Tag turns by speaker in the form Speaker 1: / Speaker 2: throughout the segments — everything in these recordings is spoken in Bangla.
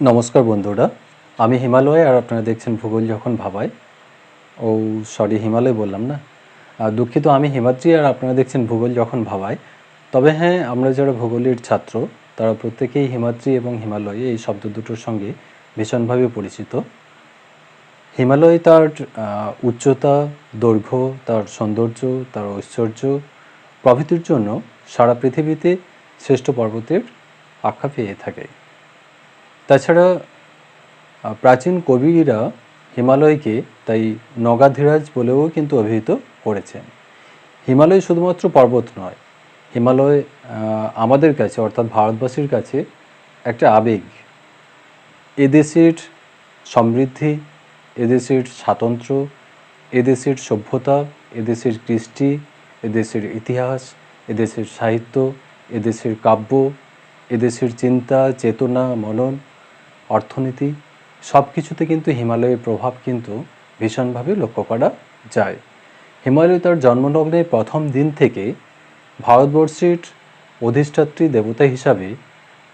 Speaker 1: নমস্কার বন্ধুরা, আমি হিমালয় আর আপনারা দেখছেন ভূগোল যখন ভাবায়। সরি, হিমালয় বললাম না, দুঃখিত। আমি হিমাদ্রি আর আপনারা দেখছেন ভূগোল যখন ভাবায়। তবে হ্যাঁ, আমরা যারা ভূগোলের ছাত্র তারা প্রত্যেকেই হিমাদ্রি এবং হিমালয় এই শব্দ দুটোর সঙ্গে ভীষণভাবে পরিচিত। হিমালয় তার উচ্চতা, দৈর্ঘ্য, তার সৌন্দর্য, তার ঐশ্বর্য প্রভৃতির জন্য সারা পৃথিবীতে শ্রেষ্ঠ পর্বতের আখ্যা পেয়ে থাকে। তাছাড়া প্রাচীন কবিরা হিমালয়কে তাই নগাধিরাজ বলেও কিন্তু অভিহিত করেছেন। হিমালয় শুধুমাত্র পর্বত নয়, হিমালয় আমাদের কাছে অর্থাৎ ভারতবাসীর কাছে একটা আবেগ। এদেশের সমৃদ্ধি, এদেশের স্বাতন্ত্র্য, এদেশের সভ্যতা, এদেশের কৃষ্টি, এদেশের ইতিহাস, এদেশের সাহিত্য, এদেশের কাব্য, এদেশের চিন্তা, চেতনা, মনন, অর্থনীতি সব কিছুতে কিন্তু হিমালয়ের প্রভাব কিন্তু ভীষণভাবে লক্ষ্য করা যায়। হিমালয় তার জন্মলগ্নের প্রথম দিন থেকে ভারতবর্ষের অধিষ্ঠাত্রী দেবতা হিসাবে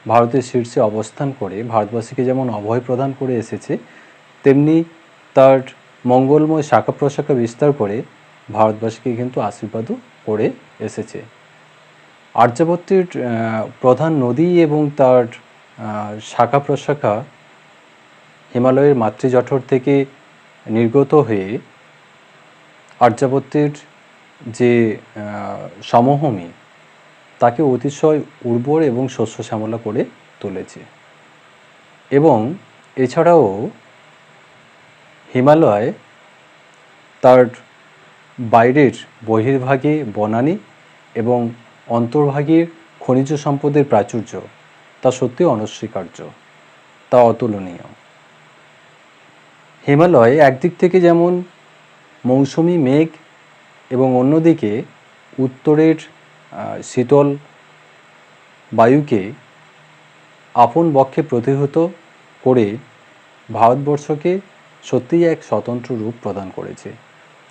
Speaker 1: ভারতের শীর্ষে অবস্থান করে ভারতবাসীকে যেমন অভয় প্রদান করে এসেছে, তেমনি তার মঙ্গলময় শাখা প্রশাখা বিস্তার করে ভারতবাসীকে কিন্তু আশীর্বাদও করে এসেছে। আর্যাবর্তের প্রধান নদী এবং তার শাখা প্রশাখা হিমালয়ের মাতৃজঠর থেকে নির্গত হয়ে আর্যাবর্তের যে সমভূমি তাকে অতিশয় উর্বর এবং শস্য শ্যামলা করে তুলেছে। এবং এছাড়াও হিমালয় তার বাইরের বহির্ভাগে বনানী এবং অন্তর্ভাগের খনিজ সম্পদের প্রাচুর্য তা সত্যি অনস্বীকার্য, তা অতুলনীয়। হিমালয় একদিক থেকে যেমন মৌসুমি মেঘ এবং অন্যদিকে উত্তরের শীতল বায়ুকে আপন বক্ষে প্রতিহত করে ভারতবর্ষকে সত্যিই এক স্বতন্ত্র রূপ প্রদান করেছে,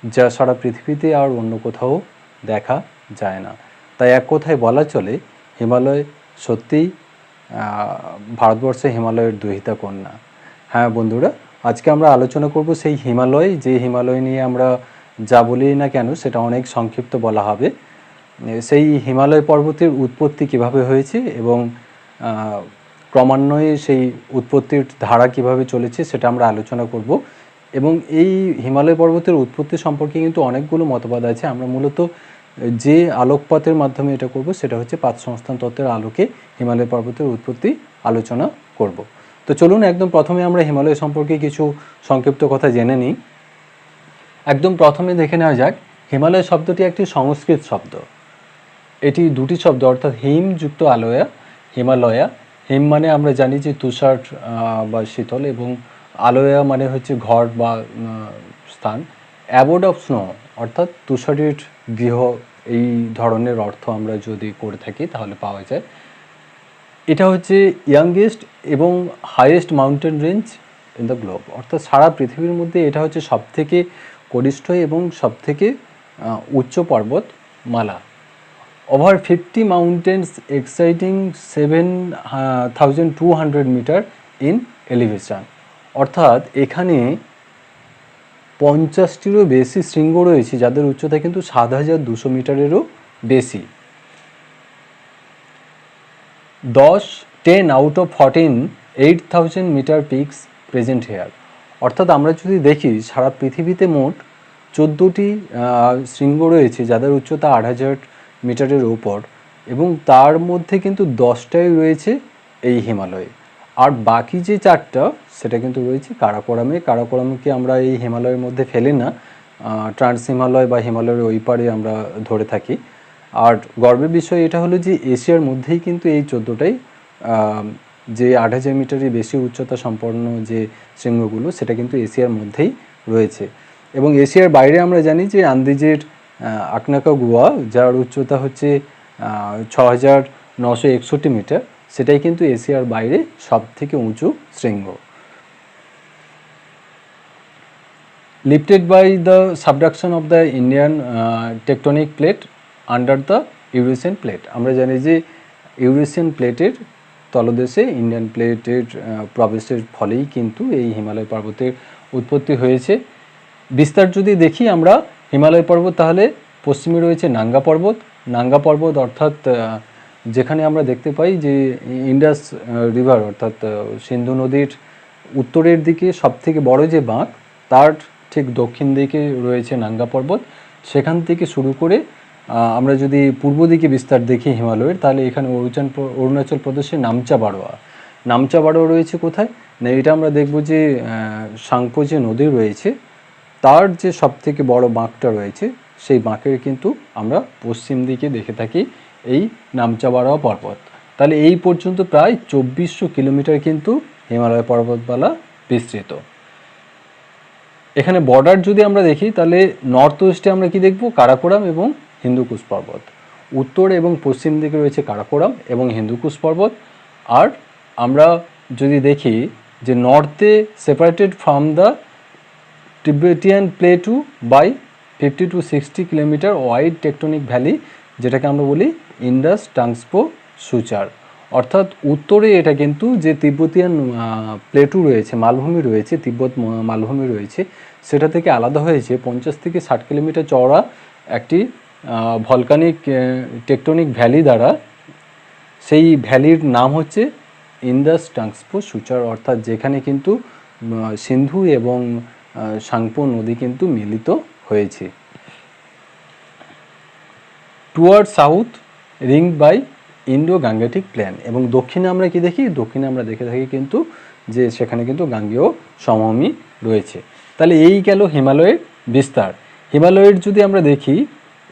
Speaker 1: যা সারা পৃথিবীতে আর অন্য কোথাও দেখা যায় না। তাই এক কথায় বলা চলে, হিমালয় সত্যিই ভারতবর্ষে হিমালয়ের দুহিতা কন্যা। হ্যাঁ বন্ধুরা, আজকে আমরা আলোচনা করব সেই হিমালয়, যে হিমালয় নিয়ে আমরা যা বলি না কেন সেটা অনেক সংক্ষিপ্ত বলা হবে। সেই হিমালয় পর্বতের উৎপত্তি কিভাবে হয়েছে এবং ক্রমান্বয়ে সেই উৎপত্তির ধারা কিভাবে চলেছে সেটা আমরা আলোচনা করব। এবং এই হিমালয় পর্বতের উৎপত্তি সম্পর্কে কিন্তু অনেকগুলো মতবাদ আছে। আমরা মূলত যে আলোকপাতের মাধ্যমে এটা করব সেটা হচ্ছে পাত সংস্থান তত্ত্বের আলোকে হিমালয় পর্বতের উৎপত্তি আলোচনা করব। তো চলুন একদম প্রথমে আমরা হিমালয় সম্পর্কে কিছু সংক্ষিপ্ত কথা জেনে নিই। একদম প্রথমে দেখে নেওয়া যাক, হিমালয় শব্দটি একটি সংস্কৃত শব্দ। এটি দুটি শব্দ, অর্থাৎ হিম যুক্ত আলয়া, হিমালয়া। হিম মানে আমরা জানি যে তুষার বা শীতল, এবং আলয়া মানে হচ্ছে ঘর বা স্থান। অ্যাবোর্ড অফ স্নো অর্থাৎ তুষারের গৃহ, এই ধরনের অর্থ আমরা যদি করে থাকি তাহলে পাওয়া যায়। এটা হচ্ছে ইয়াংগেস্ট এবং highest mountain range in the globe, অর্থাৎ সারা পৃথিবীর মধ্যে এটা হচ্ছে সবথেকে কনিষ্ঠ এবং সবথেকে উচ্চ পর্বতমালা। Over 50 mountains exceeding 7,200 metre in elevation, অর্থাৎ এখানে 50টিরও বেশি শৃঙ্গ রয়েছে যাদের উচ্চতা কিন্তু 7,200 মিটারেরও বেশি। 10 out of 14 8,000 metre peaks present here, অর্থাৎ আমরা যদি দেখি সারা পৃথিবীতে মোট 14টি শৃঙ্গ রয়েছে যাদের উচ্চতা 8,000 মিটারের উপর, এবং তার মধ্যে কিন্তু 10টাই রয়েছে এই হিমালয়ে। আর বাকি যে 4টা সেটা কিন্তু রয়েছে কারাকোরামে। কারাকোরামকে আমরা এই হিমালয়ের মধ্যে ফেলি না, ট্রান্স হিমালয় বা হিমালয়ের ওই পারে আমরা ধরে থাকি। আর গর্বের বিষয় এটা হলো যে এশিয়ার মধ্যেই কিন্তু এই 14টাই যে 8,000 মিটারের বেশি উচ্চতা সম্পন্ন যে শৃঙ্গগুলো সেটা কিন্তু এশিয়ার মধ্যেই রয়েছে। এবং এশিয়ার বাইরে আমরা জানি যে আন্দিজের আকনাকাগুয়া, যার উচ্চতা হচ্ছে 6,961 মিটার, সেটাই কিন্তু এশিয়ার বাইরে সব থেকে উঁচু শৃঙ্গ। Lifted by the subduction of the Indian tectonic plate under the Eurasian plate, আমরা জানি যে ইউরেশিয়ান প্লেটের তলদেশে ইন্ডিয়ান প্লেটের প্রবেশের ফলেই কিন্তু এই হিমালয় পর্বতের উৎপত্তি হয়েছে। বিস্তার যদি দেখি আমরা হিমালয় পর্বত, তাহলে পশ্চিমে রয়েছে নাঙ্গা পর্বত। নাঙ্গা পর্বত অর্থাৎ যেখানে আমরা দেখতে পাই যে ইন্ডাস রিভার অর্থাৎ সিন্ধু নদীর উত্তরের দিকে সবথেকে বড় যে বাঁক, তার ঠিক দক্ষিণ দিকে রয়েছে নাঙ্গা পর্বত। সেখান থেকে শুরু করে আমরা যদি পূর্ব দিকে বিস্তার দেখি হিমালয়ের, তাহলে এখানে অরুণাচল প্রদেশের নামচা বারোয়া রয়েছে কোথায় না, এটা আমরা দেখব যে সাংপো যে নদী রয়েছে তার যে সবথেকে বড় বাঁকটা রয়েছে, সেই বাঁকের কিন্তু আমরা পশ্চিম দিকে দেখে থাকি এই নামচা বারোয়া পর্বত। তাহলে এই পর্যন্ত প্রায় 2400 কিলোমিটার কিন্তু হিমালয় পর্বতমালা বিস্তৃত। এখানে বর্ডার যদি আমরা দেখি, তাহলে নর্থ ওয়েস্টে আমরা কি দেখব, কারাকোরাম এবং হিন্দুকুশ পর্বত। উত্তর এবং পশ্চিম দিকে রয়েছে কারাকোরাম এবং হিন্দুকুশ পর্বত। আর আমরা যদি দেখি যে নর্থে separated from the Tibetan plateau by 50 to 60 kilometre wide tectonic valley, যেটাকে আমরা বলি ইন্ডাস টাংসপো সুচার। অর্থাৎ উত্তরে এটা কিন্তু যে তিব্বতিয়ান প্লেটু রয়েছে, মালভূমি রয়েছে, তিব্বত মালভূমি রয়েছে, সেটা থেকে আলাদা হয়েছে 50 থেকে 60 কিলোমিটার চওড়া একটি ভলকানিক টেকটনিক ভ্যালি দ্বারা। সেই ভ্যালির নাম হচ্ছে ইন্ডাস টাংসপো সুচার, অর্থাৎ যেখানে কিন্তু সিন্ধু এবং সাংপো নদী কিন্তু মিলিত হয়েছে। Toward south ring by Indo Gangetic plain. এবং দক্ষিণে আমরা কি দেখি, দক্ষিণে আমরা দেখে থাকি কিন্তু যে সেখানে কিন্তু গাঙ্গেয় সমভূমি রয়েছে। তাহলে এই গেল হিমালয়ের বিস্তার। হিমালয়ের যদি আমরা দেখি,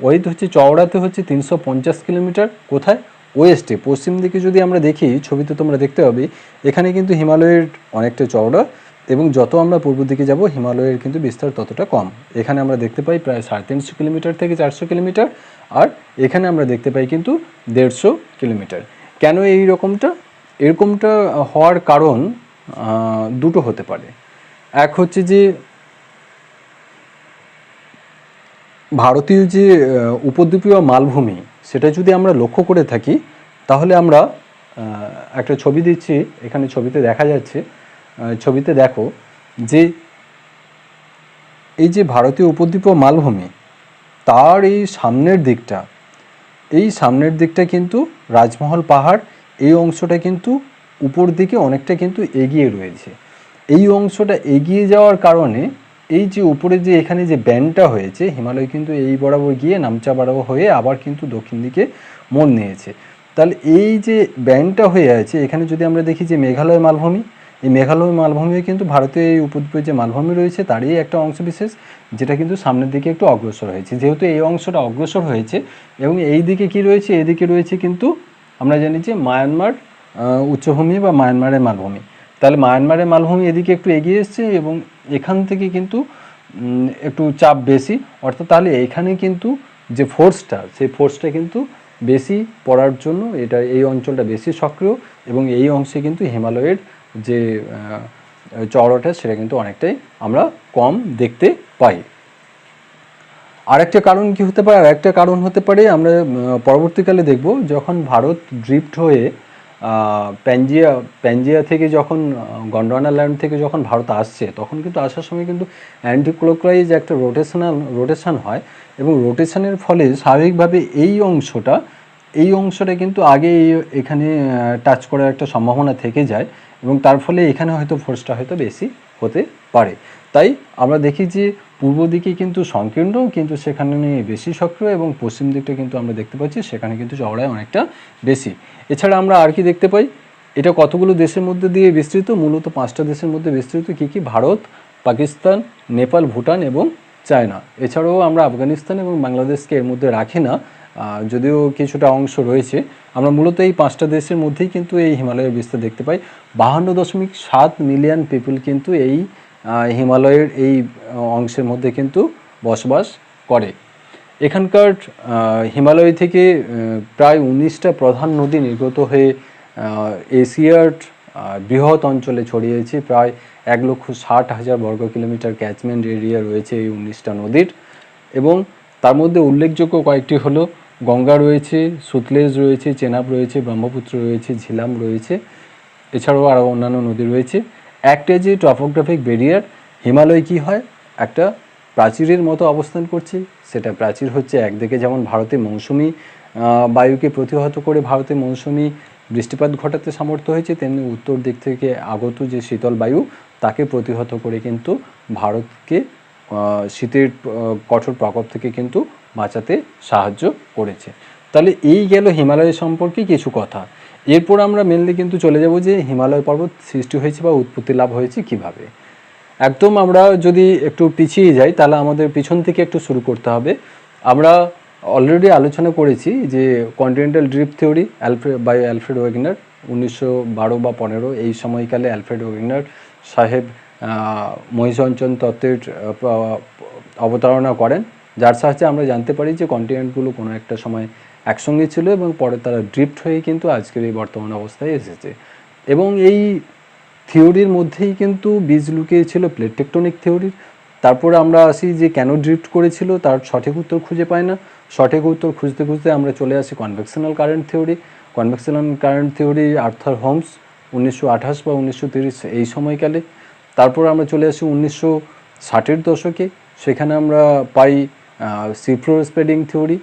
Speaker 1: ওয়েট হচ্ছে চওড়াতে হচ্ছে 350 কিলোমিটার। কোথায়, ওয়েস্টে, পশ্চিম দিকে যদি আমরা দেখি, ছবিতে তোমরা দেখতে পাবে এখানে কিন্তু হিমালয়ের অনেকটা চওড়া, এবং যত আমরা পূর্ব দিকে যাব হিমালয়ের কিন্তু বিস্তার ততটা কম। এখানে আমরা দেখতে পাই প্রায় 350 কিলোমিটার থেকে 400 কিলোমিটার, আর এখানে আমরা দেখতে পাই কিন্তু 150 কিলোমিটার। কেন এরকমটা হওয়ার কারণ দুটো হতে পারে। এক হচ্ছে যে ভারতীয় যে উপদ্বীপীয় মালভূমি, সেটা যদি আমরা লক্ষ্য করে থাকি, তাহলে আমরা একটা ছবি দিচ্ছি, এখানে ছবিতে দেখা যাচ্ছে, ছবিতে দেখো যে এই যে ভারতীয় উপদ্বীপীয় মালভূমি, তার এই সামনের দিকটা কিন্তু রাজমহল পাহাড়, এই অংশটা কিন্তু উপর দিকে অনেকটা কিন্তু এগিয়ে রয়েছে। এই অংশটা এগিয়ে যাওয়ার কারণে এই যে উপরে যে এখানে যে ব্যান্ডটা হয়েছে, হিমালয় কিন্তু এই বরাবর গিয়ে নামচা বরাবর হয়ে আবার কিন্তু দক্ষিণ দিকে মোড় নিয়েছে। তাহলে এই যে ব্যান্ডটা হয়ে আছে, এখানে যদি আমরা দেখি যে মেঘালয় মালভূমি, এই মেঘালয় মালভূমিও কিন্তু ভারতীয় এই উপদ্বীপের যে মালভূমি রয়েছে তারই একটা অংশ বিশেষ, যেটা কিন্তু সামনের দিকে একটু অগ্রসর হয়েছে। যেহেতু এই অংশটা অগ্রসর হয়েছে এবং এই দিকে কি রয়েছে, এদিকে রয়েছে কিন্তু আমরা জানি যে মায়ানমার উচ্চভূমি বা মায়ানমারের মালভূমি। তাহলে মায়ানমারের মালভূমি এদিকে একটু এগিয়ে এসছে এবং এখান থেকে কিন্তু একটু চাপ বেশি, অর্থাৎ তাহলে এখানে কিন্তু যে ফোর্সটা, সেই ফোর্সটা কিন্তু বেশি পড়ার জন্য এই অঞ্চলটা বেশি সক্রিয়, এবং এই অংশে কিন্তু হিমালয়ের যে চওড়াটা সেটা কিন্তু অনেকটাই আমরা কম দেখতে পাই। আরেকটা কারণ কি হতে পারে, আরেকটা কারণ হতে পারে আমরা পরবর্তীকালে দেখব, যখন ভারত ড্রিফট হয়ে প্যাঞ্জিয়া থেকে যখন গন্ডোয়ানা ল্যান্ড থেকে যখন ভারত আসছে, তখন কিন্তু আসার সময় কিন্তু অ্যান্টিক্লকওয়াইজ একটা রোটেশন হয়, এবং রোটেশনের ফলে স্বাভাবিকভাবে এই অংশটা কিন্তু আগে এখানে টাচ করার একটা সম্ভাবনা থেকে যায়, এবং তার ফলে এখানে হয়তো ফোর্সটা হয়তো বেশি হতে পারে। তাই আমরা দেখি যে পূর্ব দিকে কিন্তু সংকীর্ণ, কিন্তু সেখানে বেশি সক্রিয়, এবং পশ্চিম দিকটা কিন্তু আমরা দেখতে পাচ্ছি সেখানে কিন্তু চওড়ায় অনেকটা বেশি। এছাড়া আমরা আর কি দেখতে পাই, এটা কতগুলো দেশের মধ্যে দিয়ে বিস্তৃত, মূলত 5টা দেশের মধ্যে বিস্তৃত। কি ভারত, পাকিস্তান, নেপাল, ভুটান এবং চায়না। এছাড়াও আমরা আফগানিস্তান এবং বাংলাদেশকে এর মধ্যে রাখি না, যদিও কিছুটা অংশ রয়েছে। আমরা মূলত এই 5টা দেশের মধ্যেই কিন্তু এই হিমালয়ের বিস্তার দেখতে পাই। 52.7 মিলিয়ন পিপল কিন্তু এই হিমালয়ের এই অংশের মধ্যে কিন্তু বসবাস করে। এখানকার হিমালয় থেকে প্রায় 19টা প্রধান নদী নির্গত হয়ে এশিয়ার বৃহৎ অঞ্চলে ছড়িয়েছে। প্রায় 1,60,000 বর্গ কিলোমিটার ক্যাচমেন্ট এরিয়া রয়েছে এই 19টা নদীর, এবং তার মধ্যে উল্লেখযোগ্য কয়েকটি হলো গঙ্গা রয়েছে, সুতলেজ রয়েছে, চেনাব রয়েছে, ব্রহ্মপুত্র রয়েছে, ঝিলাম রয়েছে, এছাড়াও আরও অন্যান্য নদী রয়েছে। একটা যে টপোগ্রাফিক ব্যারিয়ার, হিমালয় কি হয়, একটা প্রাচীরের মতো অবস্থান করছে। সেটা প্রাচীর হচ্ছে একদিকে যেমন ভারতে মৌসুমি বায়ুকে প্রতিহত করে ভারতে মৌসুমি বৃষ্টিপাত ঘটাতে সামর্থ্য হয়েছে, তেমনি উত্তর দিক থেকে আগত যে শীতল বায়ু তাকে প্রতিহত করে কিন্তু ভারতকে শীতের কঠোর প্রকোপ থেকে কিন্তু বাঁচাতে সাহায্য করেছে। তাহলে এই গেল হিমালয় সম্পর্কে কিছু কথা। এরপর আমরা মেনলি কিন্তু চলে যাব যে হিমালয় পর্বত সৃষ্টি হয়েছে বা উৎপত্তি লাভ হয়েছে কিভাবে। একদম আমরা যদি একটু পিছিয়ে যাই তাহলে আমাদের পিছন থেকে একটু শুরু করতে হবে। আমরা অলরেডি আলোচনা করেছি যে continental drift theory by Alfred Wegener 1912 বা 15 এই সময়কালে অ্যালফ্রেড ওয়েগনার সাহেব মহিষঞ্চন তত্ত্বের অবতারণা করেন, যার সাহায্যে আমরা জানতে পারি যে কন্টিনেন্টগুলো কোনো একটা সময় একসঙ্গে ছিল এবং পরে তারা ড্রিফট হয়ে কিন্তু আজকের এই বর্তমান অবস্থায় এসেছে। এবং এই থিওরির মধ্যেই কিন্তু বীজ লুকিয়ে ছিল প্লেট টেকটনিক থিওরির। তারপরে আমরা আসি যে কেন ড্রিফট করেছিল তার সঠিক উত্তর খুঁজে পাই না। সঠিক উত্তর খুঁজতে খুঁজতে আমরা চলে আসি convectional current theory. Convectional current theory Arthur Holmes 1928 বা 1930 এই সময়কালে। তারপর আমরা চলে আসি 1960-এর দশকে, সেখানে আমরা পাই সিফ্লোর স্প্রেডিং থিওরি।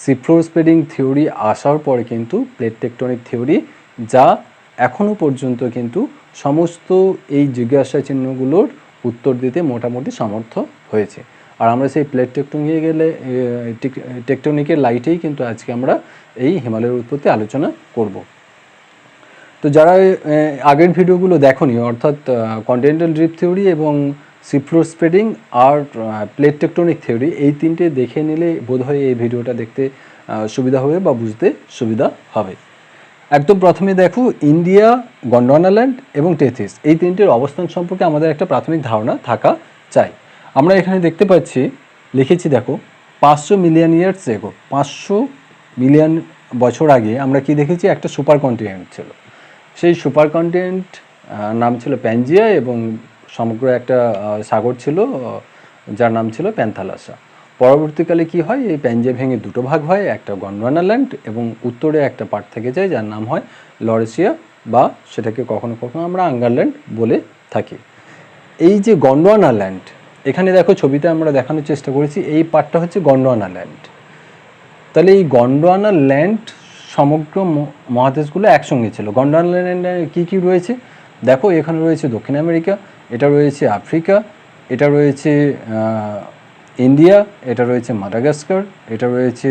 Speaker 1: সিফ্লোর স্প্রেডিং থিওরি আসার পরে কিন্তু প্লেট টেকটনিক থিওরি, যা এখনও পর্যন্ত কিন্তু সমস্ত এই জিজ্ঞাসা চিহ্নগুলোর উত্তর দিতে মোটামুটি সামর্থ্য হয়েছে। আর আমরা সেই প্লেট টেকটনিকের লাইটেই কিন্তু আজকে আমরা এই হিমালয়ের উৎপত্তি আলোচনা করব। তো যারা আগের ভিডিওগুলো দেখোনি, অর্থাৎ কন্টিনেন্টাল ড্রিফট থিওরি এবং সিফ্লোর স্প্রেডিং আর প্লেট টেকটনিক থিওরি, এই তিনটে দেখে নিলে বোধহয় এই ভিডিওটা দেখতে সুবিধা হবে বা বুঝতে সুবিধা হবে। একদম প্রথমে দেখো, ইন্ডিয়া, গন্ডওয়ানাল্যান্ড এবং টেথিস, এই তিনটির অবস্থান সম্পর্কে আমাদের একটা প্রাথমিক ধারণা থাকা চাই। আমরা এখানে দেখতে পাচ্ছি, লিখেছি দেখো 500 মিলিয়ন ইয়ার্স এগো, 500 মিলিয়ন বছর আগে আমরা কি দেখেছি, একটা সুপার কন্টিনেন্ট ছিল। সেই সুপার কন্টিনেন্ট নাম ছিল প্যানজিয়া এবং সমগ্র একটা সাগর ছিল যার নাম ছিল প্যান্থালাসা। পরবর্তীকালে কি হয়, এই প্যানজিয়া ভেঙে দুটো ভাগ হয়, একটা গন্ডওয়ানাল্যান্ড এবং উত্তরে একটা পার্ট থেকে যায় যার নাম হয় লরেশিয়া, বা সেটাকে কখনো কখনো আমরা আঙ্গারল্যান্ড বলে থাকি। এই যে গন্ডওয়ানাল্যান্ড, এখানে দেখো ছবিতে আমরা দেখানোর চেষ্টা করেছি, এই পার্টটা হচ্ছে গন্ডওয়ানাল্যান্ড। তাহলে এই গন্ডওয়ানাল্যান্ড সমগ্র মহাদেশগুলো একসঙ্গে ছিল। গন্ডওয়ানাল্যান্ডে কী কী রয়েছে দেখো, এখানে রয়েছে দক্ষিণ আমেরিকা, এটা রয়েছে আফ্রিকা, এটা রয়েছে ইন্ডিয়া, এটা রয়েছে মাদাগাস্কার, এটা রয়েছে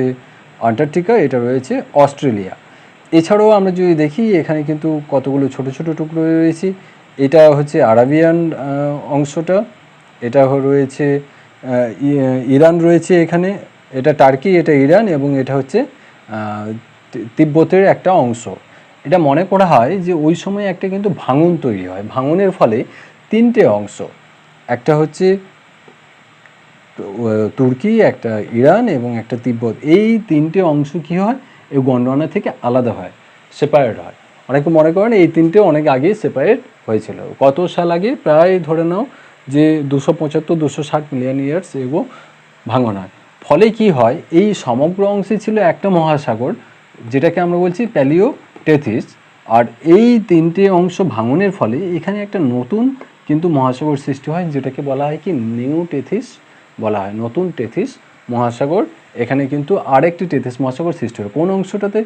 Speaker 1: আন্টার্কটিকা, এটা রয়েছে অস্ট্রেলিয়া। এছাড়াও আমরা যদি দেখি এখানে কিন্তু কতগুলো ছোট ছোট টুকরো রয়েছে। এটা হচ্ছে আরাবিয়ান অংশটা, এটা রয়েছে ইরান রয়েছে এখানে, এটা টার্কি, এটা ইরান এবং এটা হচ্ছে তিব্বতের একটা অংশ। এটা মনে করা হয় যে ওই সময় একটা কিন্তু ভাঙন তৈরি হয়, ভাঙনের ফলে তিনটে অংশ, একটা হচ্ছে তুর্কি, একটা ইরান এবং একটা তিব্বত, এই তিনটে অংশ কী হয়, এই গন্ডওয়ানা থেকে আলাদা হয়, সেপারেট হয়। অনেকে মনে করেন এই তিনটে অনেক আগে সেপারেট হয়েছিল। কত সাল আগে? প্রায় ধরে নাও যে 275-260 মিলিয়ন ইয়ার্স এগো ভাঙন হয়। ফলে কি হয়, এই সমগ্র অংশে ছিল একটা মহাসাগর যেটাকে আমরা বলছি প্যালিও টেথিস, আর এই তিনটে অংশ ভাঙনের ফলে এখানে একটা নতুন কিন্তু মহাসাগর সৃষ্টি হয়, যেটাকে বলা হয় কি নিউ টেথিস বলা হয়, নতুন টেথিস মহাসাগর। এখানে কিন্তু আরেকটি টেথিস মহাসাগর সৃষ্টি হয় কোন অংশটাতে,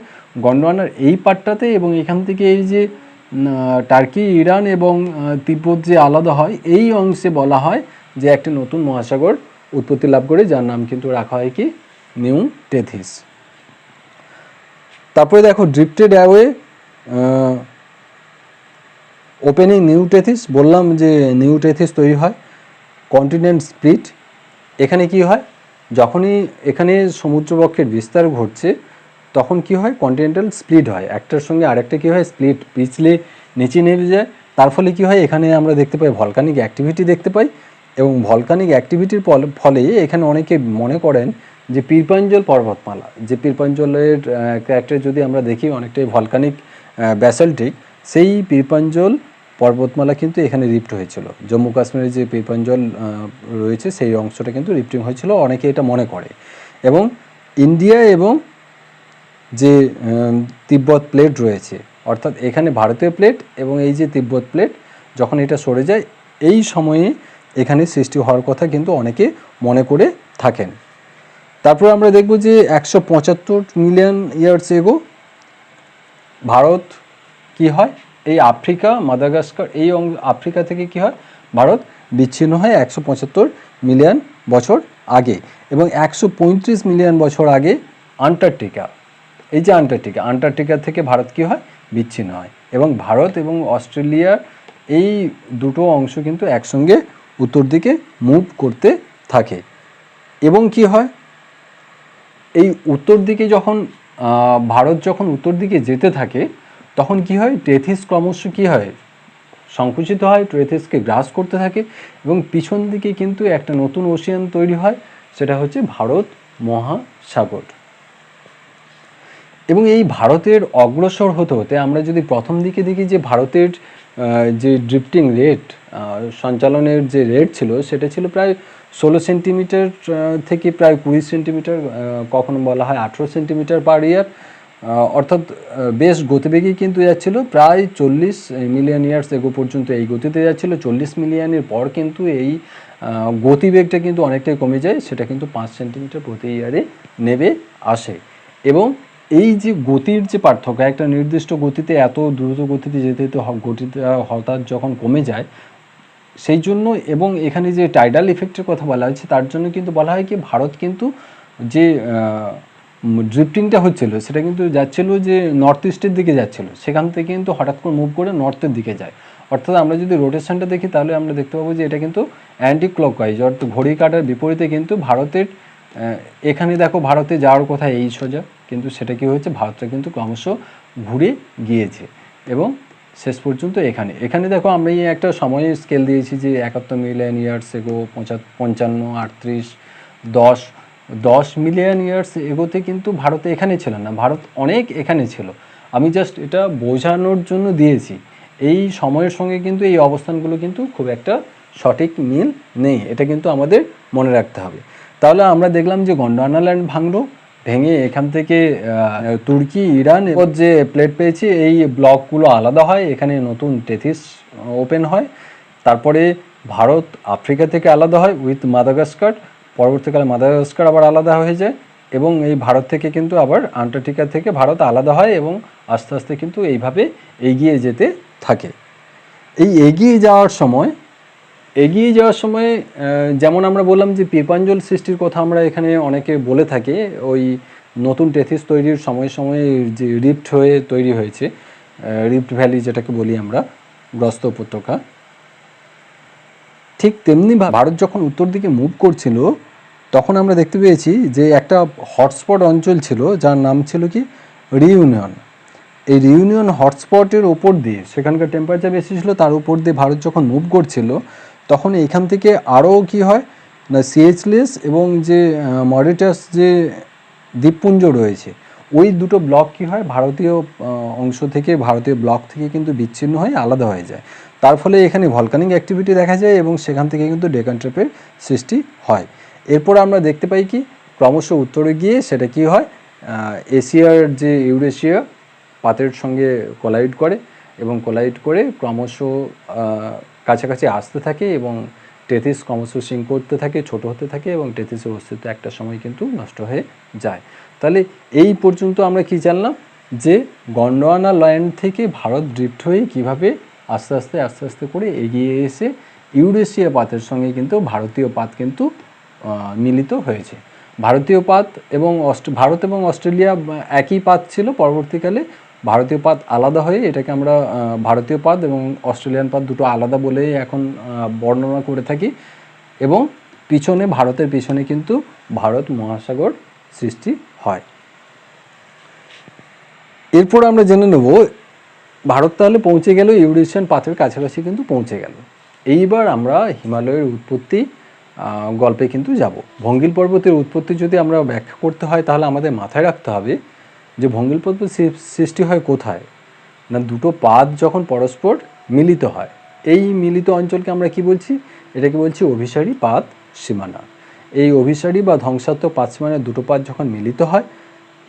Speaker 1: গন্ডওয়ানার এই পার্টটাতে, এবং এখান থেকে এই যে টার্কি, ইরান এবং তিব্বত যে আলাদা হয়, এই অংশে বলা হয় যে একটি নতুন মহাসাগর উৎপত্তি লাভ করে, যার নাম কিন্তু রাখা হয় কি নিউ টেথিস। তারপরে দেখো ড্রিফটেড অ্যাওয়ে ওপেনিং নিউ টেথিস, বললাম যে নিউ টেথিস তৈরি হয়। কন্টিনেন্ট স্প্লিট, এখানে কি হয়, যখনই এখানে সমুদ্রবক্ষের বিস্তার ঘটছে তখন কি হয়, কন্টিনেন্টাল স্প্লিট হয়, একটার সঙ্গে আরেকটা কি হয়, স্প্লিট, পিছলে নিচে নেমে যায়। তার ফলে কি হয়, এখানে আমরা দেখতে পাই ভলকানিক অ্যাক্টিভিটি দেখতে পাই, এবং ভলকানিক অ্যাক্টিভিটির ফলে এখানে অনেকে মনে করেন যে পীরপাঞ্জল পর্বতমালা, যে পীরপাঞ্জলের ক্যারেক্টার যদি আমরা দেখি অনেকটাই ভলকানিক ব্যাসাল্টিক, সেই পীরপাঞ্জল পর্বতমালা কিন্তু এখানে রিফ্ট হয়েছিল। জম্মু কাশ্মীরের যে পীরপাঞ্জল রয়েছে সেই অংশটা কিন্তু রিফটিং হয়েছিল, অনেকে এটা মনে করে। এবং ইন্ডিয়া এবং যে তিব্বত প্লেট রয়েছে, অর্থাৎ এখানে ভারতীয় প্লেট এবং এই যে তিব্বত প্লেট যখন এটা সরে যায় এই সময়ে এখানে সৃষ্টি হওয়ার কথা কিন্তু অনেকে মনে করে থাকেন। তারপর আমরা দেখব যে 175 মিলিয়ন ইয়ার্স এগো ভারত কি হয়, এই আফ্রিকা মাদাগাস্কার এই আফ্রিকা থেকে কি হয়, ভারত বিচ্ছিন্ন হয় 175 মিলিয়ন বছর আগে। এবং 135 মিলিয়ন বছর আগে আন্টার্কটিকা, এই যে আন্টার্কটিকা থেকে ভারত কি হয়, বিচ্ছিন্ন হয়। এবং ভারত এবং অস্ট্রেলিয়ার এই দুটো অংশ কিন্তু একসঙ্গে উত্তর দিকে মুভ করতে থাকে। এবং কি হয়, এই উত্তর দিকে যখন ভারত যখন উত্তর দিকে যেতে থাকে তখন কি হয়, টেথিস ক্রমশ কি হয়, সংকুচিত হয়, টেথিসকে গ্রাস করতে থাকে এবং পিছন দিকে কিন্তু একটা নতুন ওশিয়ান তৈরি হয়, সেটা হচ্ছে ভারত মহাসাগর। এবং এই ভারতের অগ্রসর হতে হতে আমরা যদি প্রথম দিকে দেখি যে ভারতের যে ড্রিফটিং রেট, সঞ্চালনের যে রেট ছিল সেটা ছিল প্রায় 16 সেন্টিমিটার থেকে প্রায় 20 সেন্টিমিটার, কখনো বলা হয় 18 সেন্টিমিটার পার ইয়ার, অর্থাৎ বেশ গতিবেগেই কিন্তু যাচ্ছিল। প্রায় 40 মিলিয়ন ইয়ার্স এগো পর্যন্ত এই গতিতে যাচ্ছিল। 40 মিলিয়নের পর কিন্তু এই গতিবেগটা কিন্তু অনেকটাই কমে যায়, সেটা কিন্তু 5 সেন্টিমিটার প্রতি ইয়ারে নেমে আসে। এবং এই যে গতির যে পার্থক্য, একটা নির্দিষ্ট গতিতে এত দ্রুত গতিতে যেতে যেতে গতিটা হঠাৎ যখন কমে যায় সেই জন্য, এবং এখানে যে টাইডাল ইফেক্টের কথা বলা হয়েছে তার জন্য কিন্তু বলা হয় কি ভারত কিন্তু যে ড্রিফটিংটা হচ্ছিল সেটা কিন্তু যাচ্ছিল যে নর্থ ইস্টের দিকে যাচ্ছিল, সেখান থেকে কিন্তু হঠাৎ করে মুভ করে নর্থের দিকে যায়। অর্থাৎ আমরা যদি রোটেশনটা দেখি তাহলে আমরা দেখতে পাবো যে এটা কিন্তু অ্যান্টি ক্লকওয়াইজ, অর্থাৎ ঘড়ি কাটার বিপরীতে কিন্তু ভারতের এখানে দেখো ভারতে যাওয়ার কথা এই সোজা, কিন্তু সেটা কি হয়েছে, ভারতটা কিন্তু ক্রমশ ঘুরে গিয়েছে এবং শেষ পর্যন্ত এখানে দেখো আমরা এই একটা সময়ের স্কেল দিয়েছি যে 71 million years ago, 55, 38, 10 million years এগোতে কিন্তু ভারতে এখানে ছিল না, ভারত অনেক এখানে ছিল। আমি জাস্ট এটা বোঝানোর জন্য দিয়েছি, এই সময়ের সঙ্গে কিন্তু এই অবস্থানগুলো কিন্তু খুব একটা সঠিক মিল নেই, এটা কিন্তু আমাদের মনে রাখতে হবে। তাহলে আমরা দেখলাম যে গন্ডোয়ানা ল্যান্ড ভেঙে এখান থেকে তুর্কি, ইরান এর যে প্লেট পেয়েছি এই ব্লকগুলো আলাদা হয়, এখানে নতুন টেথিস ওপেন হয়। তারপরে ভারত আফ্রিকা থেকে আলাদা হয় উইথ মাদাগাস্কার, পরবর্তীকালে মাদাগাস্কার আবার আলাদা হয়ে যায় এবং এই ভারত থেকে কিন্তু আবার আন্টার্কটিকা থেকে ভারত আলাদা হয় এবং আস্তে আস্তে কিন্তু এইভাবে এগিয়ে যেতে থাকে। এই এগিয়ে যাওয়ার সময় যেমন আমরা বললাম যে পেপাঞ্জল সৃষ্টির কথা আমরা এখানে অনেকে বলে থাকি, ওই নতুন টেথিস তৈরির সময়ে যে রিফ্ট হয়ে তৈরি হয়েছে, রিফ্ট ভ্যালি যেটাকে বলি আমরা, গ্রস্ত উপত্যকা। ঠিক তেমনি ভারত যখন উত্তর দিকে মুভ করছিল তখন আমরা দেখতে পেয়েছি যে একটা হটস্পট অঞ্চল ছিল যার নাম ছিল কি রিইউনিয়ন। এই রিইউনিয়ন হটস্পটের ওপর দিয়ে, সেখানকার টেম্পারেচার বেশি ছিল, তার উপর দিয়ে ভারত যখন মুভ করছিল তখন এখান থেকে আরও কি হয় না, সিএচলেস এবং যে মরিটাস যে দ্বীপপুঞ্জ রয়েছে ওই দুটো ব্লক কি হয়, ভারতীয় অংশ থেকে, ভারতীয় ব্লক থেকে কিন্তু বিচ্ছিন্ন হয়ে আলাদা হয়ে যায়। তার ফলে এখানে ভলকানিক অ্যাক্টিভিটি দেখা যায় এবং সেখান থেকে কিন্তু ডেকান ট্রেপের সৃষ্টি হয়। এরপর আমরা দেখতে পাই কি ক্রমশ উত্তরে গিয়ে সেটা কি হয়, এশিয়ার যে ইউরেশিয়া পাতের সঙ্গে কোলাইড করে এবং কোলাইড করে ক্রমশ কাছাকাছি আসতে থাকে এবং টেথিস ক্রমশ সিঙ্ক করতে থাকে, ছোট হতে থাকে এবং টেথিসের অস্তিত্ব একটা সময় কিন্তু নষ্ট হয়ে যায়। তাহলে এই পর্যন্ত আমরা কি জানলাম যে গন্ডোয়ানা ল্যান্ড থেকে ভারত ড্রিফট হয়ে কীভাবে আস্তে আস্তে করে এগিয়ে এসে ইউরেশিয়া পাতের সঙ্গে কিন্তু ভারতীয় পাত কিন্তু মিলিত হয়েছে। ভারতীয় পাত এবং ভারত এবং অস্ট্রেলিয়া একই পাত ছিল, পরবর্তীকালে ভারতীয় পাত আলাদা হয়ে এটাকে আমরা ভারতীয় পাত এবং অস্ট্রেলিয়ান পাত দুটো আলাদা বলেই এখন বর্ণনা করে থাকি এবং ভারতের পিছনে কিন্তু ভারত মহাসাগর সৃষ্টি হয়। এরপর আমরা জেনে নেব ভারত তাহলে পৌঁছে গেল ইউরেশিয়ান পাতের কাছাকাছি কিন্তু পৌঁছে গেল। এইবার আমরা হিমালয়ের উৎপত্তি গল্পে কিন্তু যাব। ভঙ্গিল পর্বতের উৎপত্তি যদি আমরা ব্যাখ্যা করতে হয় তাহলে আমাদের মাথায় রাখতে হবে যে ভঙ্গিল পর্বত সৃষ্টি হয় কোথায় না, দুটো পাত যখন পরস্পর মিলিত হয়, এই মিলিত অঞ্চলকে আমরা কি বলছি, এটাকে বলছি অভিসারী পাত সীমানা। এই অভিসারী বা ধ্বংসাত্মক পাত সীমানার দুটো পাত যখন মিলিত হয়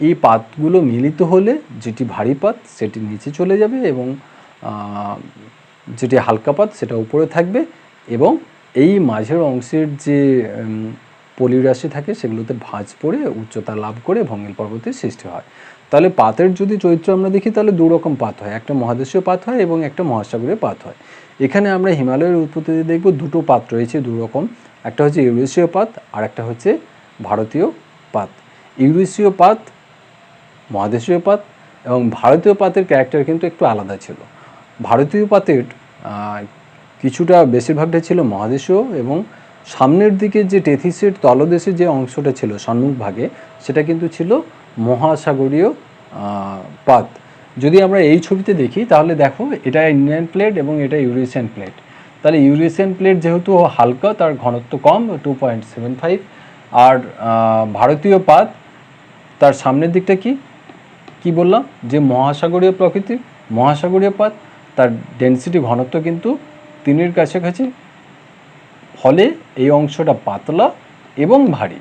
Speaker 1: এই পাতগুলো মিলিত হলে যেটি ভারী পাত সেটি নিচে চলে যাবে এবং যেটি হালকা পাত সেটা উপরে থাকবে, এবং এই মাঝের অংশের যে পলিরাশি থাকে সেগুলোতে ভাঁজ পড়ে উচ্চতা লাভ করে ভঙ্গিল পর্বতের সৃষ্টি হয়। তাহলে পাতের যদি চরিত্র আমরা দেখি তাহলে দু রকম পাত হয়, একটা মহাদেশীয় পাত হয় এবং একটা মহাসাগরীয় পাত হয়। এখানে আমরা হিমালয়ের উৎপত্তিতে দেখব দুটো পাত রয়েছে, দু রকম, একটা হচ্ছে ইউরেশীয় পাত আর একটা হচ্ছে ভারতীয় পাত। ইউরেশীয় পাত মহাদেশীয় পাত এবং ভারতীয় পাতের ক্যারেক্টার কিন্তু একটু আলাদা ছিল। ভারতীয় পাতের কিছুটা বেশিরভাগটা ছিল মহাদেশীয় এবং সামনের দিকে যে টেথিসের তলদেশে যে অংশটা ছিল সম্মুখ ভাগে সেটা কিন্তু ছিল মহাসাগরীয় পাত। যদি আমরা এই ছবিতে দেখি তাহলে দেখো এটা ইন্ডিয়ান প্লেট এবং এটা ইউরেশিয়ান প্লেট। তাহলে ইউরেশিয়ান প্লেট যেহেতু হালকা, তার ঘনত্ব কম 2.75, আর ভারতীয় পাত তার সামনের দিকটা কি বললাম যে মহাসাগরীয় প্রকৃতির, মহাসাগরীয় পাত তার ডেনসিটি ঘনত্ব কিন্তু 3-এর কাছাকাছি, ফলে এই অংশটা পাতলা এবং ভারী।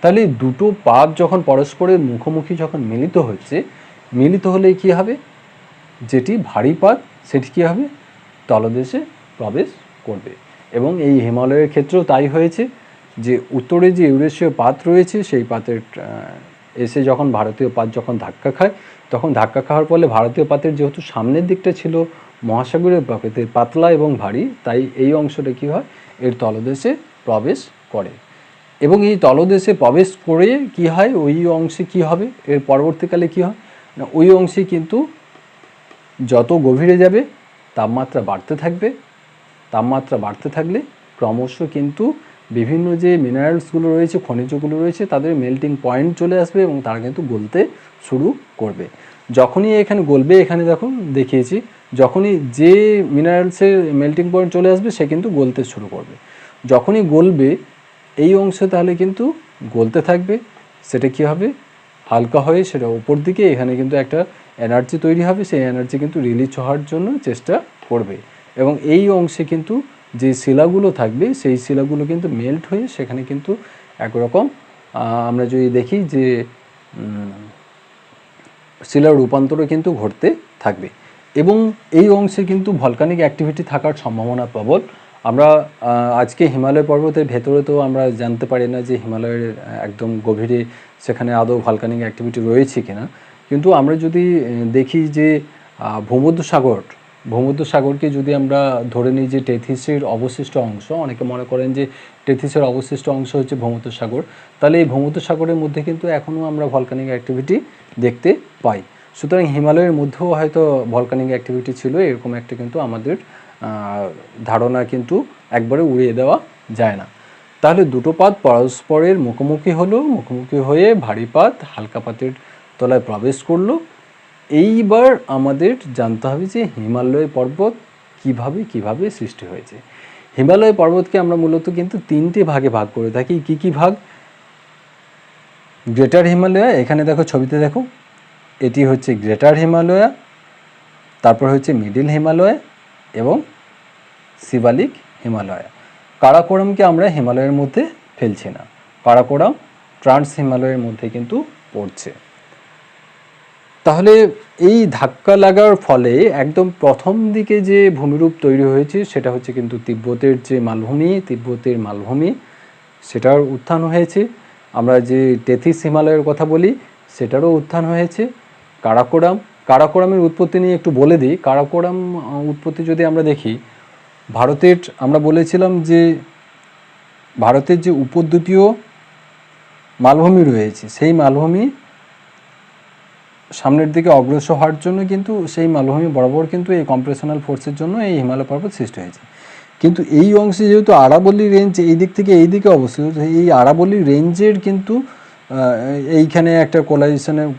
Speaker 1: তাহলে দুটো পাত যখন পরস্পরের মুখোমুখি যখন মিলিত হচ্ছে, মিলিত হলে কি হবে, যেটি ভারী পাত সেটি কী হবে, তলদেশে প্রবেশ করবে। এবং এই হিমালয়ের ক্ষেত্রেও তাই হয়েছে যে উত্তরে যে ইউরেশীয় পাত রয়েছে সেই পাতের এসে যখন ভারতীয় পাত যখন ধাক্কা খায়, তখন ধাক্কা খাওয়ার ফলে ভারতীয় পাতের যেহেতু সামনের দিকটা ছিল মহাসাগরীয় প্রকৃতির পাতলা এবং ভারী, তাই এই অংশটা কী হয়, এর তলদেশে প্রবেশ করে। এবং এই তলদেশে প্রবেশ করে কি হয়, ওই অংশে কি হবে, এর পরবর্তীকালে কি হয় না, ওই অংশে কিন্তু যত গভীরে যাবে তাপমাত্রা বাড়তে থাকবে। তাপমাত্রা বাড়তে থাকলে ক্রমশ কিন্তু বিভিন্ন যে মিনারেলসগুলো রয়েছে, খনিজগুলো রয়েছে, তাদের মেল্টিং পয়েন্ট চলে আসবে এবং তারা কিন্তু গলতে শুরু করবে। যখনই এখানে গলবে, এখানে দেখুন দেখিয়েছি, যখনই যে মিনারেলসের মেল্টিং পয়েন্ট চলে আসবে সে কিন্তু গলতে শুরু করবে। যখনই গলবে এই অংশে তাহলে কিন্তু গলতে থাকবে, সেটা কি হবে, হালকা হয়ে সেটা উপর দিকে এখানে কিন্তু একটা এনার্জি তৈরি হবে, সেই এনার্জি কিন্তু রিলিজ হওয়ার জন্য চেষ্টা করবে। এবং এই অংশে কিন্তু যে শিলাগুলো থাকবে সেই শিলাগুলো কিন্তু মেল্ট হয়ে সেখানে কিন্তু একরকম আমরা যদি দেখি যে শিলার রূপান্তরও কিন্তু ঘটতে থাকবে। এবং এই অংশে কিন্তু ভলকানিক অ্যাক্টিভিটি থাকার সম্ভাবনা প্রবল। আমরা আজকে হিমালয় পর্বতের ভেতরে তো আমরা জানতে পারি না যে হিমালয়ের একদম গভীরে সেখানে আদৌ ভলকানিক অ্যাক্টিভিটি রয়েছে কিনা, কিন্তু আমরা যদি দেখি যে ভূমধ্যসাগরকে যদি আমরা ধরে নিই যে টেথিসের অবশিষ্ট অংশ, অনেকে মনে করেন যে টেথিসের অবশিষ্ট অংশ হচ্ছে ভূমধ্যসাগর, তাহলে এই ভূমধ্যসাগরের মধ্যে কিন্তু এখনও আমরা ভলকানিক অ্যাক্টিভিটি দেখতে পাই। সুতরাং হিমালয়ের মধ্যেও হয়তো ভলকানিক অ্যাক্টিভিটি ছিল, এরকম একটা কিন্তু আমাদের ধারণা কিন্তু একবারে উড়িয়ে দেওয়া যায় না। তাহলে দুটো পাত পরস্পরের মুখোমুখি হলো, মুখোমুখি হয়ে ভারী পাত হালকা পাতের তলায় প্রবেশ করলো। এইবার আমাদের জানতে হবে যে হিমালয় পর্বত কিভাবে সৃষ্টি হয়েছে। হিমালয় পর্বতকে আমরা মূলত কিন্তু 3টে ভাগে ভাগ করে থাকি। কি ভাগ? গ্রেটার হিমালয়া, এখানে দেখো ছবিতে দেখো, এটি হচ্ছে গ্রেটার হিমালয়া, তারপর হচ্ছে মিডিল হিমালয় এবং শিবালিক হিমালয়া। কারাকোরামকে আমরা হিমালয়ের মধ্যে ফেলছি না, কারাকোরাম ট্রান্স হিমালয়ের মধ্যে কিন্তু পড়ছে। তাহলে এই ধাক্কা লাগার ফলে একদম প্রথম দিকে যে ভূমিরূপ তৈরি হয়েছে সেটা হচ্ছে কিন্তু তিব্বতের যে মালভূমি সেটার উত্থান হয়েছে। আমরা যে টেথিস হিমালয়ের কথা বলি সেটারও উত্থান হয়েছে। কারাকোরামের উৎপত্তি নিয়ে একটু বলে দিই। কারাকোরাম উৎপত্তি যদি আমরা দেখি, ভারতের আমরা বলেছিলাম যে ভারতের যে উপদ্বীপীয় মালভূমি রয়েছে সেই মালভূমি সামনের দিকে অগ্রসর হওয়ার জন্য কিন্তু সেই মালভূমি বরাবর কিন্তু এই কম্প্রেশনাল ফোর্সের জন্য এই হিমালয় পর্বত সৃষ্টি হয়েছে। কিন্তু এই অংশে যেহেতু আরাবল্লী রেঞ্জ এই দিক থেকে এই দিকে অবস্থিত, এই আরাবল্লী রেঞ্জের কিন্তু এইখানে একটা কোলাইজেশনের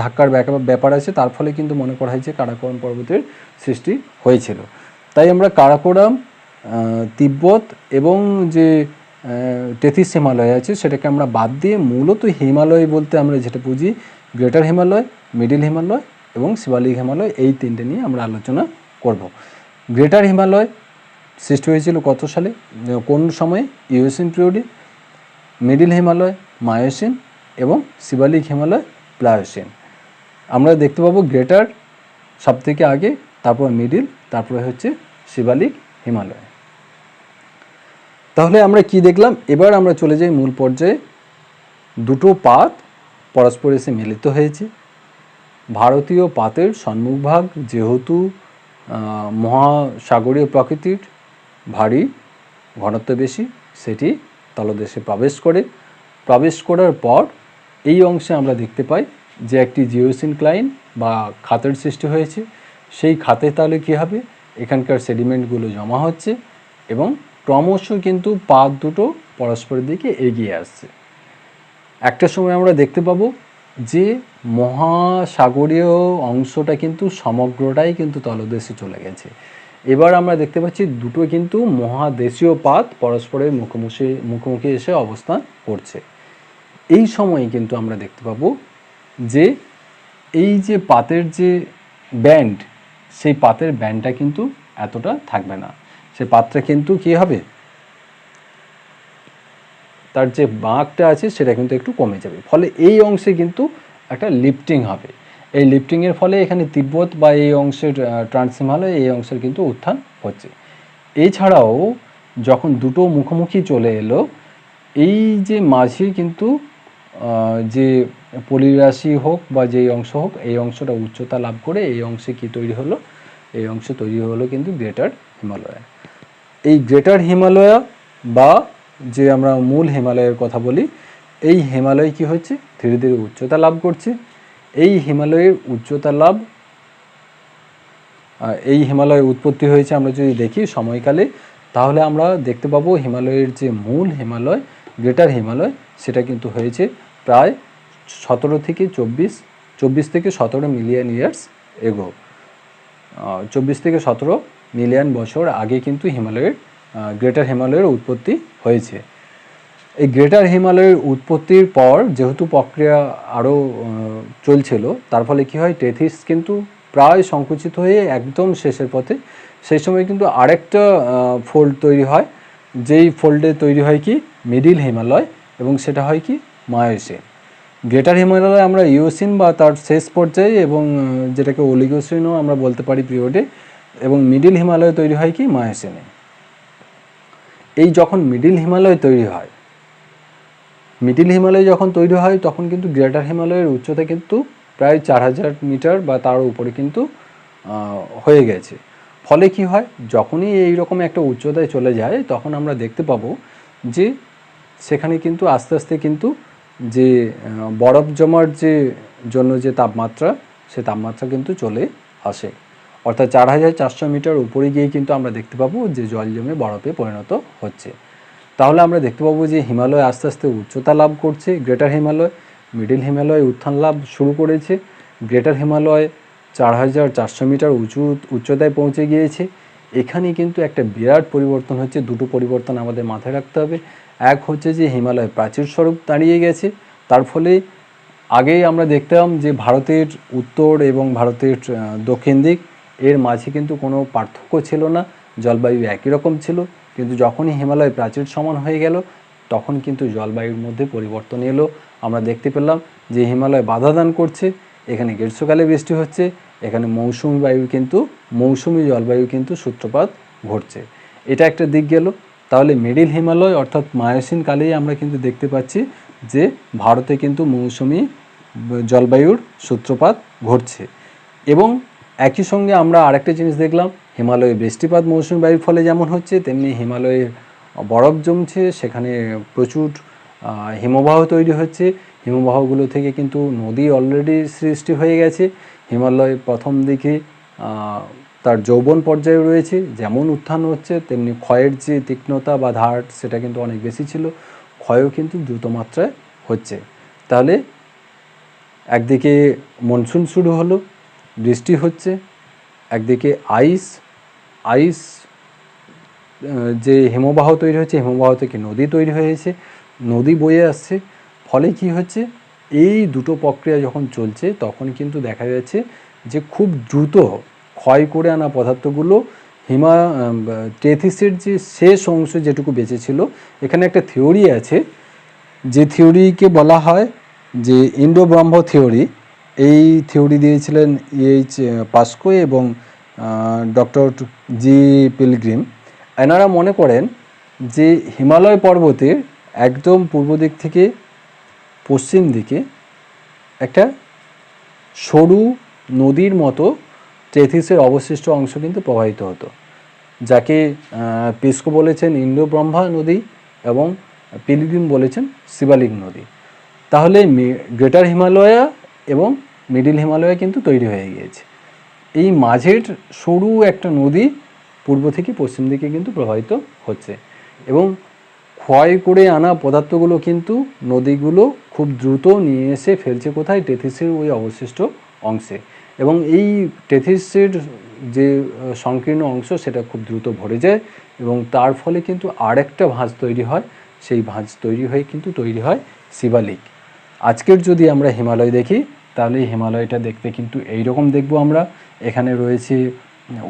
Speaker 1: ধাক্কার ব্যাপার আছে, তার ফলে কিন্তু মনে করা হয়েছে কারাকোরাম পর্বতের সৃষ্টি হয়েছিল। তাই আমরা কারাকোরাম, তিব্বত এবং যে টেথিস হিমালয় আছে সেটাকে আমরা বাদ দিয়ে মূলত হিমালয় বলতে আমরা যেটা বুঝি গ্রেটার হিমালয়, মিডিল হিমালয় এবং শিবালিক হিমালয়, এই 3টে নিয়ে আমরা আলোচনা করব। গ্রেটার হিমালয় সৃষ্টি হয়েছিল কত সালে, কোন সময়ে? ইওসিন পিরিয়ডে। মিডিল হিমালয় মায়োসিন এবং শিবালিক হিমালয় প্লায়োসিন। আমরা দেখতে পাবো গ্রেটার সব থেকে আগে, তারপর মিডিল, তারপরে হচ্ছে শিবালিক হিমালয়। তাহলে আমরা কি দেখলাম? এবার আমরা চলে যাই মূল পর্যায়ে। দুটো পাত পরস্পর এসে মিলিত হয়েছে। ভারতীয় পাতের সম্মুখভাগ যেহেতু মহাসাগরীয় প্রকৃতির, ভারী, ঘনত্ব বেশি, সেটি তলদেশে প্রবেশ করার পর এই অংশে আমরা দেখতে পাই যে একটি জিওসিনক্লাইন বা খাতের সৃষ্টি হয়েছে। সেই খাতে তাহলে কী হবে? এখানকার সেডিমেন্টগুলো জমা হচ্ছে এবং ক্রমশ কিন্তু পাত দুটো পরস্পরের দিকে এগিয়ে আসছে। একটা সময় আমরা দেখতে পাবো যে মহাসাগরীয় অংশটা কিন্তু সমগ্রটাই কিন্তু তলদেশে চলে গেছে। এবার আমরা দেখতে পাচ্ছি দুটো কিন্তু মহাদেশীয় পাত পরস্পরের মুখোমুখি এসে অবস্থান করছে। এই সময় কিন্তু আমরা দেখতে পাবো যে এই যে পাতের যে ব্যান্ড, সেই পাতের ব্যান্ডটা কিন্তু এতটা থাকবে না। সে পাতটা কিন্তু কী হবে? তার যে বাঁকটা আছে সেটা কিন্তু একটু কমে যাবে। ফলে এই অংশে কিন্তু একটা লিফটিং হবে। এই লিফটিংয়ের ফলে এখানে তিব্বত বা এই অংশের ট্রান্স হিমালয়, এই অংশের কিন্তু উত্থান হচ্ছে। এছাড়াও যখন দুটো মুখোমুখি চলে এলো, এই যে মাঝে কিন্তু যে পলিরাশি হোক বা যেই অংশ হোক, এই অংশটা উচ্চতা লাভ করে এই অংশে কি তৈরি হলো? এই অংশে তৈরি হলো কিন্তু গ্রেটার হিমালয়। এই গ্রেটার হিমালয় বা যে আমরা মূল হিমালয়ের কথা বলি, এই হিমালয় কি হচ্ছে? ধীরে ধীরে উচ্চতা লাভ করছে। এই হিমালয়ের উচ্চতা লাভ, এই হিমালয়ের উৎপত্তি হয়েছে আমরা যদি দেখি সময়কালে, তাহলে আমরা দেখতে পাবো হিমালয়ের যে মূল হিমালয়, গ্রেটার হিমালয়, সেটা কিন্তু হয়েছে প্রায় 24 থেকে 17 মিলিয়ন ইয়ার্স এগো। 24 থেকে 17 মিলিয়ন বছর আগে কিন্তু গ্রেটার হিমালয়ের উৎপত্তি হয়েছে। এই গ্রেটার হিমালয়ের উৎপত্তির পর যেহেতু প্রক্রিয়া আরও চলছিল, তার ফলে কী হয়? টেথিস কিন্তু প্রায় সংকুচিত হয়ে একদম শেষের পথে। সেই সময় কিন্তু আরেকটা ফোল্ড তৈরি হয়, যেই ফোল্ডে তৈরি হয় কি? মিডিল হিমালয়, এবং সেটা হয় কি? মায়োসিন। গ্রেটার হিমালয় আমরা ইওসিন বা তার শেষ পর্যায়ে, এবং যেটাকে অলিগোসিনও আমরা বলতে পারি পিরিয়ডে, এবং মিডিল হিমালয় তৈরি হয় কি? মায়োসিনে। এই যখন মিডিল হিমালয় তৈরি হয়, যখন তৈরি হয় তখন কিন্তু গ্রেটার হিমালয়ের উচ্চতা কিন্তু প্রায় 4000 মিটার বা তার উপরে কিন্তু হয়ে গেছে। ফলে কি হয়? যখনই এইরকম একটা উচ্চতায় চলে যায়, তখন আমরা দেখতে পাবো যে সেখানে কিন্তু আস্তে আস্তে কিন্তু যে বরফ জমার জন্য যে তাপমাত্রা, সে তাপমাত্রা কিন্তু চলে আসে। অর্থাৎ 4400 মিটার উপরে গিয়ে কিন্তু আমরা দেখতে পাবো যে জল জমে বরফে পরিণত হচ্ছে। তাহলে আমরা দেখতে পাবো যে হিমালয় আস্তে আস্তে উচ্চতা লাভ করছে। গ্রেটার হিমালয়, মিডিল হিমালয় উত্থান লাভ শুরু করেছে। গ্রেটার হিমালয় 4400 মিটার উচ্চতায় পৌঁছে গিয়েছে। এখানে কিন্তু একটা বিরাট পরিবর্তন হচ্ছে। দুটো পরিবর্তন আমাদের মাথায় রাখতে হবে। এক হচ্ছে যে হিমালয় প্রাচীর স্বরূপ দাঁড়িয়ে গেছে। তার ফলে আগেই আমরা দেখতাম যে ভারতের উত্তর এবং ভারতের দক্ষিণ দিক, এর মাঝে কিন্তু কোনো পার্থক্য ছিল না, জলবায়ু একই রকম ছিল। কিন্তু যখনই হিমালয় প্রাচীর সমান হয়ে গেল, তখন কিন্তু জলবায়ুর মধ্যে পরিবর্তন এলো। আমরা দেখতে পেলাম যে হিমালয় বাধা দান করছে, এখানে গ্রীষ্মকালে বৃষ্টি হচ্ছে, এখানে মৌসুমি জলবায়ু কিন্তু সূত্রপাত ঘটছে। এটা একটা দিক গেল। তাহলে মিডিল হিমালয় অর্থাৎ মায়োসিন কালেই আমরা কিন্তু দেখতে পাচ্ছি যে ভারতে কিন্তু মৌসুমি জলবায়ুর সূত্রপাত ঘটছে। এবং একই সঙ্গে আমরা আরেকটা জিনিস দেখলাম, হিমালয়ে বৃষ্টিপাত মৌসুমি বায়ুর ফলে যেমন হচ্ছে, তেমনি হিমালয়ে বরফ জমছে, সেখানে প্রচুর হিমবাহ তৈরি হচ্ছে। হিমবাহগুলো থেকে কিন্তু নদী অলরেডি সৃষ্টি হয়ে গেছে। হিমালয় প্রথম দিকে তার যৌবন পর্যায়ে রয়েছে, যেমন উত্থান হচ্ছে তেমনি ক্ষয়ের যে তীক্ষ্ণতা বা ধার, সেটা কিন্তু অনেক বেশি ছিল। ক্ষয়ও কিন্তু দ্রুত মাত্রায় হচ্ছে। তাহলে একদিকে মনসুন শুরু হলো, বৃষ্টি হচ্ছে, একদিকে আইস যে হিমবাহ তৈরি হচ্ছে, হিমবাহ থেকে নদী তৈরি হয়েছে, নদী বয়ে আসছে। ফলে কি হচ্ছে? এই দুটো প্রক্রিয়া যখন চলছে, তখন কিন্তু দেখা যাচ্ছে যে খুব দ্রুত ক্ষয় করে আনা পদার্থগুলো টেথিসের যে শেষ অংশ যেটুকু বেঁচে ছিল, এখানে একটা থিওরি আছে, যে থিওরিকে বলা হয় যে ইন্ডো ব্রহ্ম থিওরি, এই থিওরি দিয়েছিলেন EH পাস্কো এবং ডক্টর জি পিলগ্রিম। এনারা মনে করেন যে হিমালয় পর্বতের একদম পূর্ব দিক থেকে পশ্চিম দিকে একটা সরু নদীর মতো টেথিসের অবশিষ্ট অংশ কিন্তু প্রবাহিত হতো, যাকে পেস্কো বলেছেন ইন্ডো ব্রহ্মা নদী এবং পিলগ্রিম বলেছেন শিবালিক নদী। তাহলে গ্রেটার হিমালয়া এবং মিডিল হিমালয়া কিন্তু তৈরি হয়ে গিয়েছে। এই মাঝের সরু একটা নদী পূর্ব থেকে পশ্চিম দিকে কিন্তু প্রবাহিত হচ্ছে এবং ক্ষয় করে আনা পদার্থগুলো কিন্তু নদীগুলো খুব দ্রুত নিয়ে এসে ফেলছে কোথায়? টেথিসের ওই অবশিষ্ট অংশে। এবং এই টেথিসের যে সংকীর্ণ অংশ সেটা খুব দ্রুত ভরে যায় এবং তার ফলে কিন্তু আরেকটা ভাঁজ তৈরি হয়। সেই ভাঁজ তৈরি হয়ে কিন্তু তৈরি হয় শিবালিক। আজকের যদি আমরা হিমালয় দেখি তাহলে হিমালয়টা দেখতে কিন্তু এইরকম দেখব আমরা। এখানে রয়েছে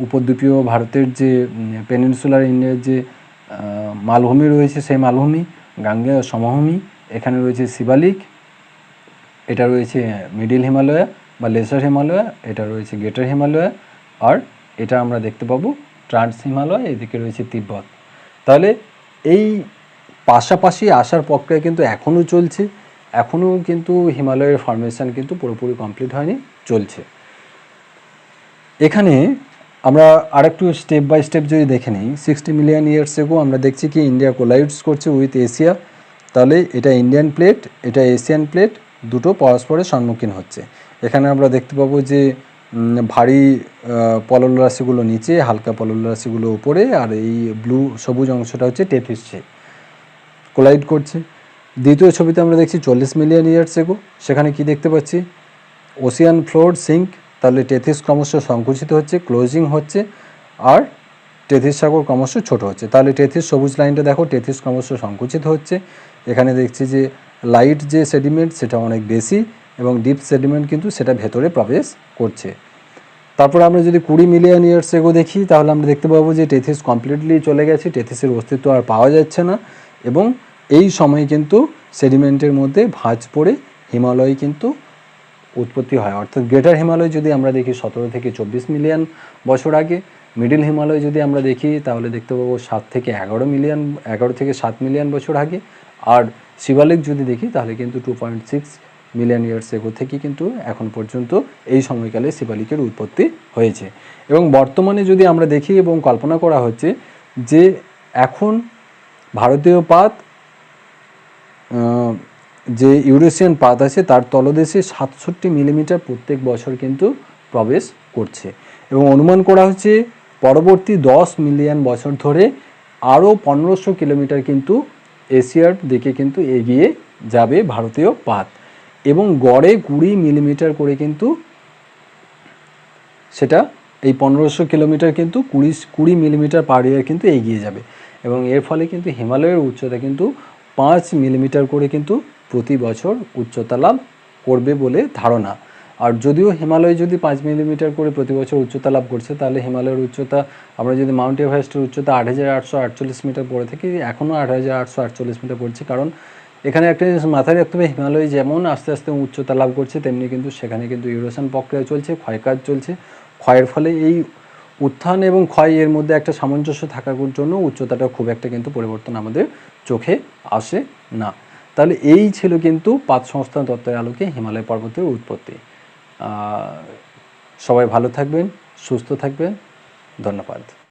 Speaker 1: উপদ্বীপীয় ভারতের যে পেনিনসুলার ইন্ডিয়ার যে মালভূমি রয়েছে, সেই মালভূমি, গাঙ্গেয় সমভূমি, এখানে রয়েছে শিবালিক, এটা রয়েছে মিডিল হিমালয়া বা লেসার হিমালয়া, এটা রয়েছে গ্রেটার হিমালয়া, আর এটা আমরা দেখতে পাবো ট্রান্স হিমালয়, এদিকে রয়েছে তিব্বত। তাহলে এই পাশাপাশি আসার প্রক্রিয়া কিন্তু এখনও চলছে, এখনও কিন্তু হিমালয়ের ফরমেশন কিন্তু পুরোপুরি কমপ্লিট হয়নি, চলছে। এখানে আমরা আরেকটু স্টেপ বাই স্টেপ যদি দেখে নিই, 60 মিলিয়ন ইয়ার্স এগো আমরা দেখছি কি ইন্ডিয়া কোলাইডস করছে উইথ এশিয়া। তাহলে এটা ইন্ডিয়ান প্লেট, এটা এশিয়ান প্লেট, দুটো পরস্পরের সম্মুখীন হচ্ছে। এখানে আমরা দেখতে পাবো যে ভারী পলল রাশিগুলো নিচে, হালকা পলল রাশিগুলো উপরে, আর এই ব্লু সবুজ অংশটা হচ্ছে টেথিসে কোলাইড করছে। দ্বিতীয় ছবিতে আমরা দেখছি 40 মিলিয়ন ইয়ার্স এগো, সেখানে কি দেখতে পাচ্ছি? ওশিয়ান ফ্লোর সিঙ্ক, তাহলে টেথিস ক্রমশ সংকুচিত হচ্ছে, ক্লোজিং হচ্ছে, আর টেথিস সাগর ক্রমশ ছোট হচ্ছে। তাহলে টেথিস সবুজ লাইনটা দেখো, টেথিস ক্রমশ সংকুচিত হচ্ছে। এখানে দেখছি যে লাইট যে সেডিমেন্ট সেটা অনেক বেশি এবং ডিপ সেডিমেন্ট কিন্তু সেটা ভেতরে প্রবেশ করছে। তারপর আমরা যদি 20 মিলিয়ন ইয়ার্স এগো দেখি তাহলে আমরা দেখতে পাবো যে টেথিস কমপ্লিটলি চলে গেছে, টেথিসের অস্তিত্ব আর পাওয়া যাচ্ছে না এবং এই সময় কিন্তু সেডিমেন্টের মধ্যে ভাঁজ পড়ে হিমালয় কিন্তু উৎপত্তি হয়। অর্থাৎ গ্রেটার হিমালয় যদি আমরা দেখি 17 থেকে 24 মিলিয়ন বছর আগে, মিডিল হিমালয় যদি আমরা দেখি তাহলে দেখতে পাবো 7 থেকে 7 মিলিয়ন বছর আগে, আর শিবালিক যদি দেখি তাহলে কিন্তু 2.6 মিলিয়ন ইয়ার্স এগো থেকে কিন্তু এখন পর্যন্ত এই সময়কালে শিবালিকের উৎপত্তি হয়েছে। এবং বর্তমানে যদি আমরা দেখি এবং কল্পনা করা হচ্ছে যে এখন ভারতীয় পাত যে ইউরেশিয়ান পাত আছে তার তলদেশে 67 মিলিমিটার প্রত্যেক বছর কিন্তু প্রবেশ করছে এবং অনুমান করা হচ্ছে পরবর্তী 10 মিলিয়ন বছর ধরে আরও 1500 কিলোমিটার কিন্তু এশিয়ার দিকে কিন্তু এগিয়ে যাবে ভারতীয় পাত এবং গড়ে 20 মিলিমিটার করে কিন্তু সেটা এই 1500 কিলোমিটার কিন্তু 20 মিলিমিটার পার ইয়ার কিন্তু এগিয়ে যাবে এবং এর ফলে কিন্তু হিমালয়ের উচ্চতা কিন্তু 5 মিলিমিটার করে কিন্তু প্রতি বছর উচ্চতা লাভ করবে বলে ধারণা। আর যদিও হিমালয় যদি 5 মিলিমিটার করে প্রতি বছর উচ্চতা লাভ করছে তাহলে হিমালয়ের উচ্চতা আমরা যদি মাউন্ট এভারেস্টের উচ্চতা 8848 মিটার পড়ে থাকি, এখনও 8848 মিটার পড়ছে। কারণ এখানে একটা জিনিস মাথায় রাখতে হবে, হিমালয় যেমন আস্তে আস্তে উচ্চতা লাভ করছে তেমনি কিন্তু সেখানে কিন্তু ইরোশন প্রক্রিয়া চলছে, ক্ষয়কাজ চলছে। ক্ষয়ের ফলে এই উত্থান এবং ক্ষয় এর মধ্যে একটা সামঞ্জস্য থাকার জন্য উচ্চতাটা খুব একটা কিন্তু পরিবর্তন আমাদের চোখে আসে না। তাহলে এই ছিল কিন্তু পাত সংস্থান তত্ত্বের আলোকে হিমালয় পর্বতের উৎপত্তি। সবাই ভালো থাকবেন, সুস্থ থাকবেন, ধন্যবাদ।